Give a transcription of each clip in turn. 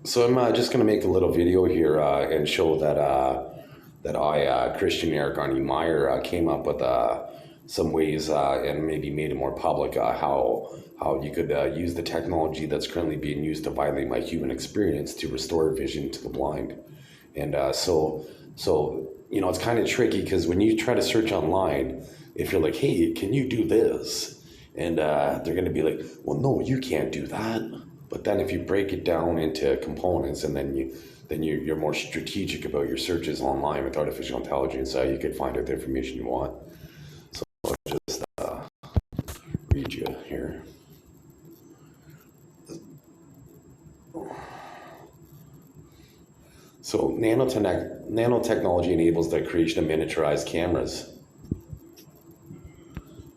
So I'm just going to make a little video here and show that Christian Erik Arne Meyer came up with some ways and maybe made it more public how you could use the technology that's currently being used to violate my human experience to restore vision to the blind. And it's kind of tricky because when you try to search online, if you're like, hey, can you do this? And they're going to be like, well, no, you can't do that. But then if you break it down into components and you're more strategic about your searches online with artificial intelligence, you could find out the information you want. So I'll just read you here. So nanotechnology enables the creation of miniaturized cameras,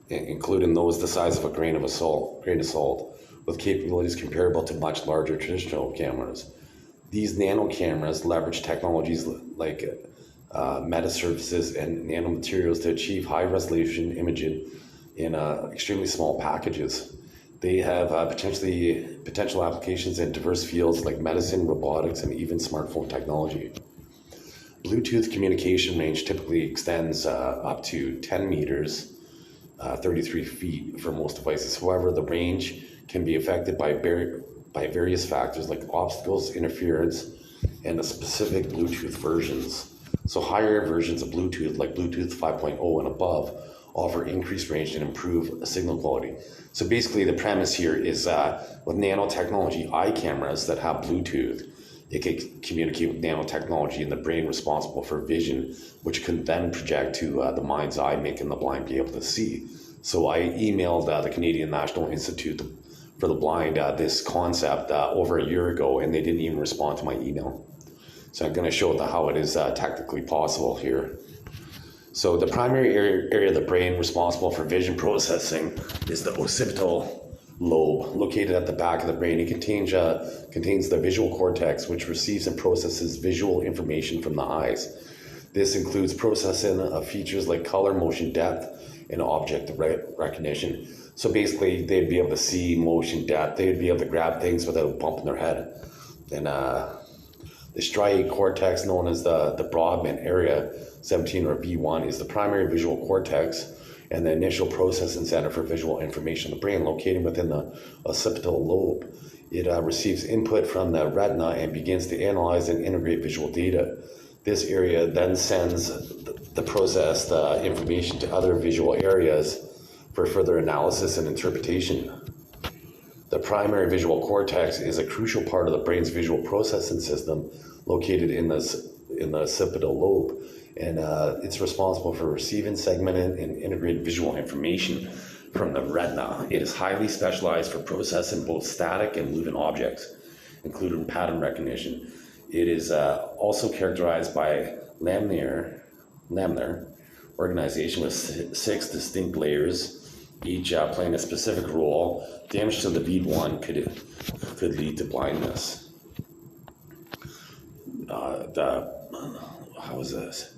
including those the size of a grain of salt, with capabilities comparable to much larger traditional cameras. These nano cameras leverage technologies like metasurfaces and nanomaterials to achieve high-resolution imaging in extremely small packages. They have potential applications in diverse fields like medicine, robotics, and even smartphone technology. Bluetooth communication range typically extends up to 10 meters, 33 feet for most devices. However, the range can be affected by various factors like obstacles, interference, and the specific Bluetooth versions. So higher versions of Bluetooth, like Bluetooth 5.0 and above, offer increased range and improve signal quality. So basically the premise here is with nanotechnology eye cameras that have Bluetooth, it can communicate with nanotechnology in the brain responsible for vision, which can then project to the mind's eye, making the blind be able to see. So I emailed the Canadian National Institute for the Blind this concept over a year ago, and they didn't even respond to my email. So I'm going to show how it is technically possible here. So the primary area of the brain responsible for vision processing is the occipital lobe, located at the back of the brain. It contains the visual cortex, which receives and processes visual information from the eyes. This includes processing of features like color, motion, depth, and object recognition. So basically, they'd be able to see motion, depth. They'd be able to grab things without bumping their head. And the striate cortex, known as the Brodmann area 17 or V1, is the primary visual cortex and the initial processing center for visual information in the brain, located within the occipital lobe. It receives input from the retina and begins to analyze and integrate visual data. This area then sends the processed information to other visual areas for further analysis and interpretation. The primary visual cortex is a crucial part of the brain's visual processing system, located in the occipital lobe, and it's responsible for receiving, segmenting, and integrating visual information from the retina. It is highly specialized for processing both static and moving objects, including pattern recognition. It is also characterized by laminar organization with 6 distinct layers, each playing a specific role. Damage to the V1 could lead to blindness. How is this?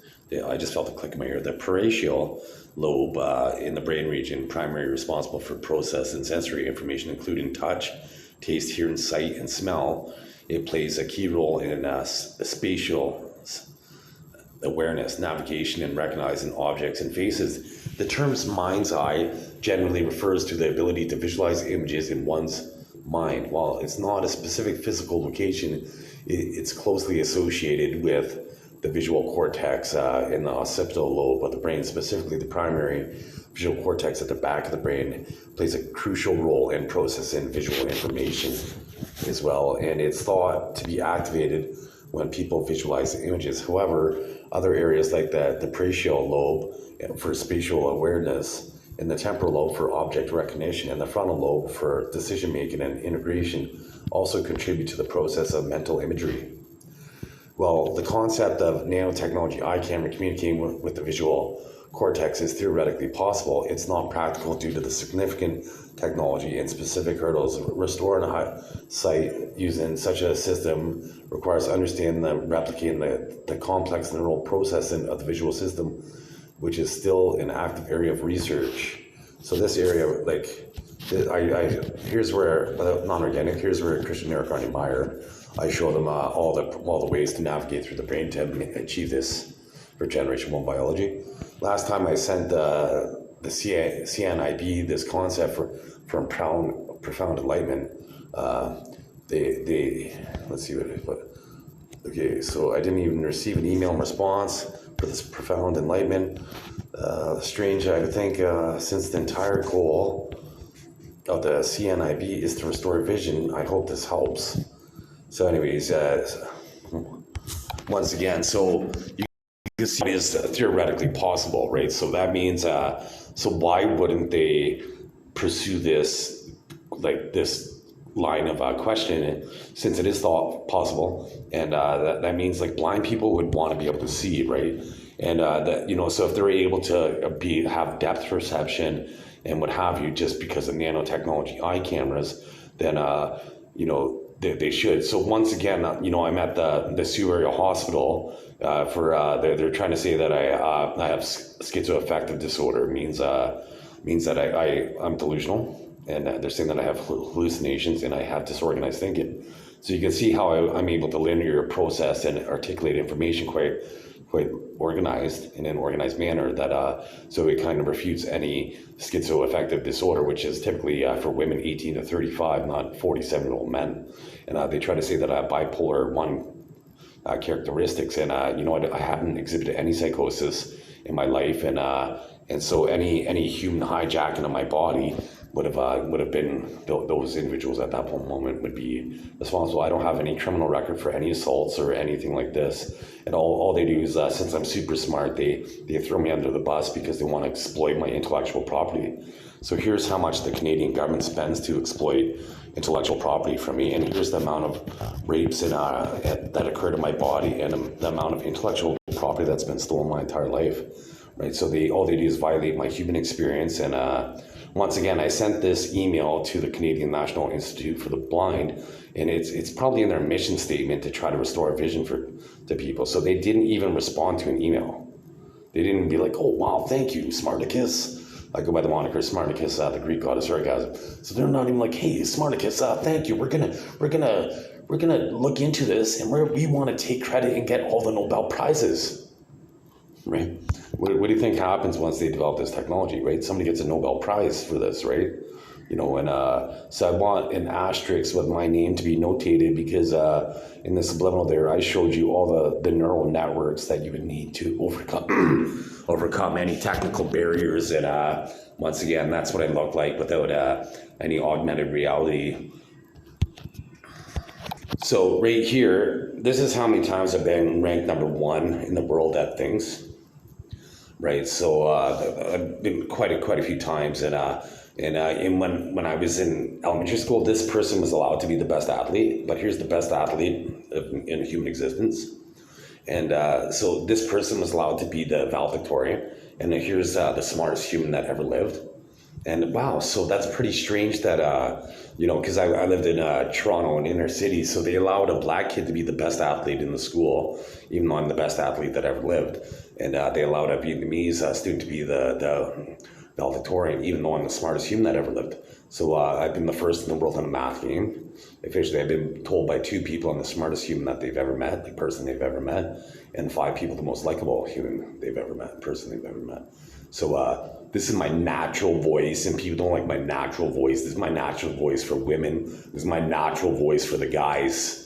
I just felt a click in my ear. The parietal lobe in the brain region, primarily responsible for processing sensory information, including touch, taste, hearing, sight, and smell. It plays a key role in spatial awareness, navigation, and recognizing objects and faces. The term mind's eye generally refers to the ability to visualize images in one's mind. While it's not a specific physical location, it's closely associated with the visual cortex in the occipital lobe of the brain. Specifically, the primary visual cortex at the back of the brain plays a crucial role in processing visual information as well, and it's thought to be activated when people visualize images. However, other areas like the parietal lobe for spatial awareness, and the temporal lobe for object recognition, and the frontal lobe for decision making and integration also contribute to the process of mental imagery. Well, the concept of nanotechnology eye camera communicating with the visual cortex is theoretically possible. It's not practical due to the significant technology and specific hurdles. Restoring a sight using such a system requires understanding and replicating the complex neural processing of the visual system, which is still an active area of research. So this area, here's where, without non-organic, here's where Christian Erik Arne Meyer I show them all the ways to navigate through the brain to achieve this for Generation 1 biology. Last time I sent the CNIB this concept for profound enlightenment. They let's see what I put. Okay, so I didn't even receive an email response for this profound enlightenment. Strange, I would think, since the entire goal of the CNIB is to restore vision, I hope this helps. So anyways, once again, so you can see it is theoretically possible, right? So that means, so why wouldn't they pursue this, like this line of questioning, since it is thought possible, and that means like blind people would want to be able to see, right? And that, you know, so if they're able to have depth perception and what have you, just because of nanotechnology eye cameras, then you know, they should. So once again, you know, I'm at the Sioux Area Hospital for they're trying to say that I have schizoaffective disorder. Means that I'm delusional. And they're saying that I have hallucinations and I have disorganized thinking. So you can see how I'm able to linear process and articulate information quite organized in an organized manner. That so it kind of refutes any schizoaffective disorder, which is typically for women 18 to 35, not 47-year-old men. And they try to say that I have bipolar 1 characteristics, and you know, I haven't exhibited any psychosis in my life, and so any human hijacking of my body would have been those individuals at that moment would be responsible. I don't have any criminal record for any assaults or anything like this. And all they do is, since I'm super smart, they throw me under the bus because they want to exploit my intellectual property. So here's how much the Canadian government spends to exploit intellectual property from me, and here's the amount of rapes that occurred in my body, and the amount of intellectual property that's been stolen my entire life. Right? So all they do is violate my human experience. And once again, I sent this email to the Canadian National Institute for the Blind, and it's probably in their mission statement to try to restore vision to people. So they didn't even respond to an email. They didn't be like, oh wow, thank you, Smarticus. I go by the moniker Smarticus, the Greek god of sarcasm. So they're not even like, hey, Smarticus, thank you. We're gonna look into this, and we want to take credit and get all the Nobel prizes. Right? What do you think happens once they develop this technology, right? Somebody gets a Nobel Prize for this, right? You know, and so I want an asterisk with my name to be notated because in the subliminal there, I showed you all the neural networks that you would need to overcome any technical barriers. And once again, that's what I look like without any augmented reality. So right here, this is how many times I've been ranked #1 in the world at things. Right, so I've been quite a few times, and when I was in elementary school, this person was allowed to be the best athlete. But here's the best athlete in human existence, and so this person was allowed to be the valedictorian, and here's the smartest human that ever lived. And wow, so that's pretty strange that you know, because I lived in Toronto, an inner city, so they allowed a black kid to be the best athlete in the school, even though I'm the best athlete that ever lived. And they allowed a Vietnamese student to be the valedictorian, even though I'm the smartest human that ever lived. So I've been the first in the world in a math game. Officially, I've been told by 2 people I'm the smartest human that they've ever met, the person they've ever met, and 5 people the most likable human they've ever met, person they've ever met. So this is my natural voice, and people don't like my natural voice. This is my natural voice for women. This is my natural voice for the guys.